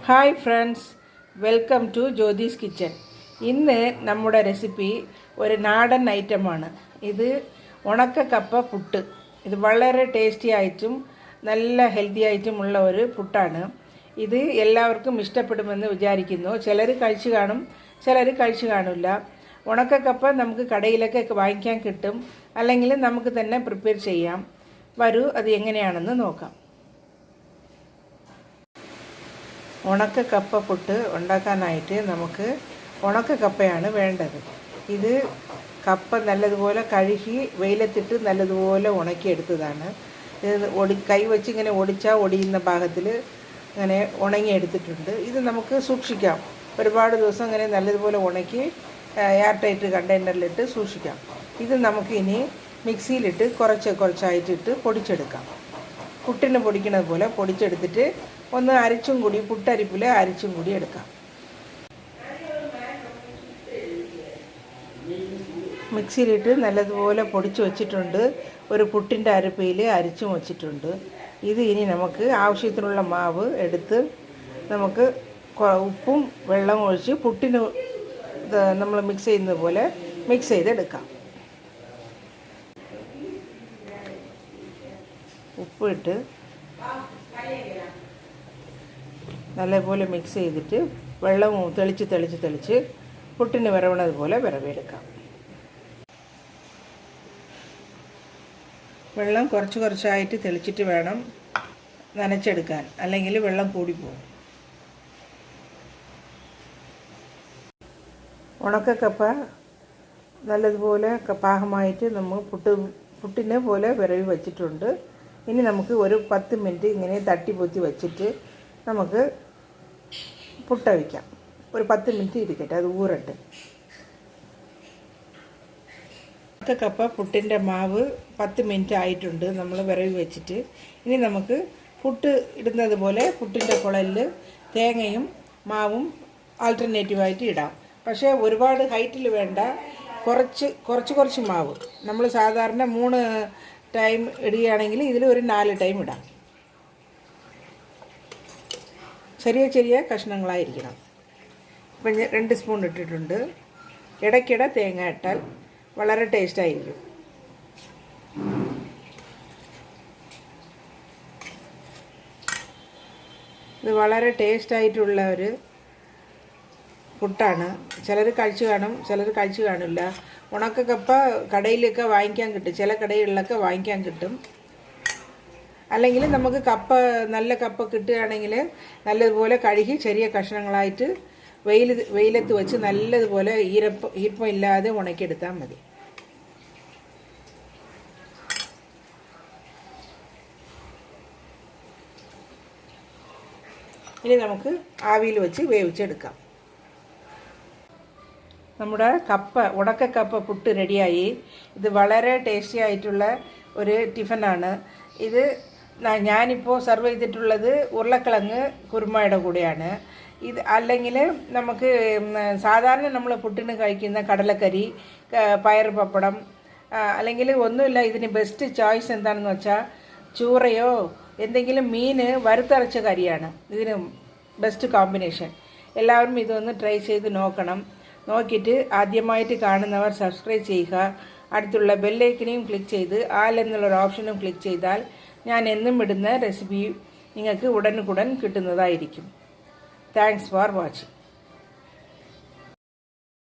Hi friends, welcome to Jyothis kitchen. ഇന്ന് നമ്മുടെ recipe ഒരു നാടൻ ഐറ്റമാണ്. ഇത് ഉണക്ക കപ്പ പുട്ട്. ഇത് വളരെ ടേസ്റ്റി ആയിട്ടും നല്ല ഹെൽത്തി ആയിട്ടുമുള്ള ഒരു പുട്ടാണ്. ഇത് എല്ലാവർക്കും ഇഷ്ടപ്പെടുമെന്ന് വിചാരിക്കുന്നു. ചിലർ കഴിച്ചു കാണും, ചിലർ കഴിച്ചു കാണില്ല. ഉണക്കക്കപ്പ നമുക്ക് കടയിലൊക്കെ വാങ്ങിക്കാൻ കിട്ടും, അല്ലെങ്കിൽ നമുക്ക് തന്നെ പ്രിപ്പയർ ചെയ്യാം. വരൂ, അത് എങ്ങനെയാണെന്ന് നോക്കാം. ഉണക്ക കപ്പ പുട്ട് ഉണ്ടാക്കാനായിട്ട് നമുക്ക് ഉണക്ക കപ്പയാണ് വേണ്ടത്. ഇത് കപ്പ നല്ലതുപോലെ കഴുകി വെയിലത്തിട്ട് നല്ലതുപോലെ ഉണക്കിയെടുത്തതാണ്. ഇത് കൈ വെച്ച് ഇങ്ങനെ ഒടിച്ചാൽ ഒടിയുന്ന ഭാഗത്തിൽ ഇങ്ങനെ ഉണങ്ങിയെടുത്തിട്ടുണ്ട്. ഇത് നമുക്ക് സൂക്ഷിക്കാം. ഒരുപാട് ദിവസം ഇങ്ങനെ നല്ലതുപോലെ ഉണക്കി എയർ ടൈറ്റ് കണ്ടെയ്നറിലിട്ട് സൂക്ഷിക്കാം. ഇത് നമുക്കിനി മിക്സിയിലിട്ട് കുറച്ചായിട്ടിട്ട് പൊടിച്ചെടുക്കാം. പുട്ടിന് പൊടിക്കുന്നത് പോലെ പൊടിച്ചെടുത്തിട്ട് ഒന്ന് അരിച്ചും കൂടി പുട്ടരിപ്പിൽ അരിച്ചും കൂടി എടുക്കാം. മിക്സിയിലിട്ട് നല്ലതുപോലെ പൊടിച്ച് വച്ചിട്ടുണ്ട്. ഒരു പുട്ടിൻ്റെ അരിപ്പയിൽ അരിച്ചും വച്ചിട്ടുണ്ട്. ഇത് ഇനി നമുക്ക് ആവശ്യത്തിനുള്ള മാവ് എടുത്ത് നമുക്ക് ഉപ്പും വെള്ളം ഒഴിച്ച് പുട്ടിന് നമ്മൾ മിക്സ് ചെയ്യുന്നത് പോലെ മിക്സ് ചെയ്തെടുക്കാം. ഉപ്പിട്ട് നല്ലപോലെ മിക്സ് ചെയ്തിട്ട് വെള്ളം തെളിച്ച് പുട്ടിന് വിരവണത് പോലെ വിരവിയെടുക്കാം. വെള്ളം കുറച്ചായിട്ട് തെളിച്ചിട്ട് വേണം നനച്ചെടുക്കാൻ, അല്ലെങ്കിൽ വെള്ളം കൂടിപ്പോകും. ഉണക്കക്കപ്പ നല്ലതുപോലെ പാകമായിട്ട് നമ്മൾ പുട്ടിനെ പോലെ വിരവി വച്ചിട്ടുണ്ട്. ഇനി നമുക്ക് ഒരു 10 മിനിറ്റ് ഇങ്ങനെ തട്ടിപ്പൊത്തി വച്ചിട്ട് നമുക്ക് പുട്ടവിക്കാം. ഒരു 10 മിനിറ്റ് ഇരിക്കട്ടെ, അത് ഊറട്ടെ. കപ്പ പുട്ടിൻ്റെ മാവ് 10 മിനിറ്റ് ആയിട്ടുണ്ട് നമ്മൾ വിരവി വെച്ചിട്ട്. ഇനി നമുക്ക് പുട്ട് ഇടുന്നത് പോലെ പുട്ടിൻ്റെ കുഴലിൽ തേങ്ങയും മാവും ആൾട്ടർനേറ്റീവായിട്ട് ഇടാം. പക്ഷേ ഒരുപാട് ഹൈറ്റിൽ വേണ്ട, കുറച്ച് മാവ്. നമ്മൾ സാധാരണ 3 ടൈം ഇടുകയാണെങ്കിൽ ഇതിൽ ഒരു 4 ടൈം ഇടാം. ചെറിയ കഷ്ണങ്ങളായിരിക്കണം. ഇപ്പം 2 സ്പൂൺ ഇട്ടിട്ടുണ്ട്. ഇടയ്ക്കിടെ തേങ്ങ ഇട്ടാൽ വളരെ ടേസ്റ്റായിരിക്കും. ഇത് വളരെ ടേസ്റ്റായിട്ടുള്ള ഒരു പുട്ടാണ്. ചിലർ കഴിച്ചു കാണും, ചിലർ കഴിച്ചു കാണില്ല. ഉണക്കക്കപ്പ കടയിലൊക്കെ വാങ്ങിക്കാൻ കിട്ടും, ചില കടകളിലൊക്കെ വാങ്ങിക്കാൻ കിട്ടും. അല്ലെങ്കിൽ നമുക്ക് നല്ല കപ്പ കിട്ടുകയാണെങ്കിൽ നല്ലതുപോലെ കഴുകി ചെറിയ കഷ്ണങ്ങളായിട്ട് വെയിലത്ത് വെച്ച് നല്ലതുപോലെ ഈർപ്പം ഇല്ലാതെ ഉണക്കിയെടുത്താൽ മതി. ഇനി നമുക്ക് ആവിയിൽ വെച്ച് വേവിച്ചെടുക്കാം. നമ്മുടെ ഉണക്ക കപ്പ പുട്ട് റെഡിയായി. ഇത് വളരെ ടേസ്റ്റി ആയിട്ടുള്ള ഒരു ടിഫനാണ്. ഇത് ഞാനിപ്പോൾ സർവ് ചെയ്തിട്ടുള്ളത് ഉരുളക്കിഴങ്ങ് കുറുമയുടെ കൂടെയാണ്. ഇത് അല്ലെങ്കിൽ നമുക്ക് സാധാരണ നമ്മൾ പുട്ടിന് കഴിക്കുന്ന കടലക്കറി, പയർ പപ്പടം, അല്ലെങ്കിൽ ഒന്നുമില്ല, ഇതിന് ബെസ്റ്റ് ചോയ്സ് എന്താണെന്ന് വെച്ചാൽ ചൂറയോ എന്തെങ്കിലും മീൻ വറുത്തരച്ച കറിയാണ് ഇതിന് ബെസ്റ്റ് കോമ്പിനേഷൻ. എല്ലാവരും ഇതൊന്ന് ട്രൈ ചെയ്ത് നോക്കണം. നോക്കിയിട്ട് ആദ്യമായിട്ട് കാണുന്നവർ സബ്സ്ക്രൈബ് ചെയ്യുക. അടുത്തുള്ള ബെല്ലൈക്കനെയും ക്ലിക്ക് ചെയ്ത് ആൽ എന്നുള്ളൊരു ഓപ്ഷനും ക്ലിക്ക് ചെയ്താൽ ഞാൻ എന്നും ഇടുന്ന റെസിപ്പി നിങ്ങൾക്ക് ഉടൻ കിട്ടുന്നതായിരിക്കും. Thanks for watching.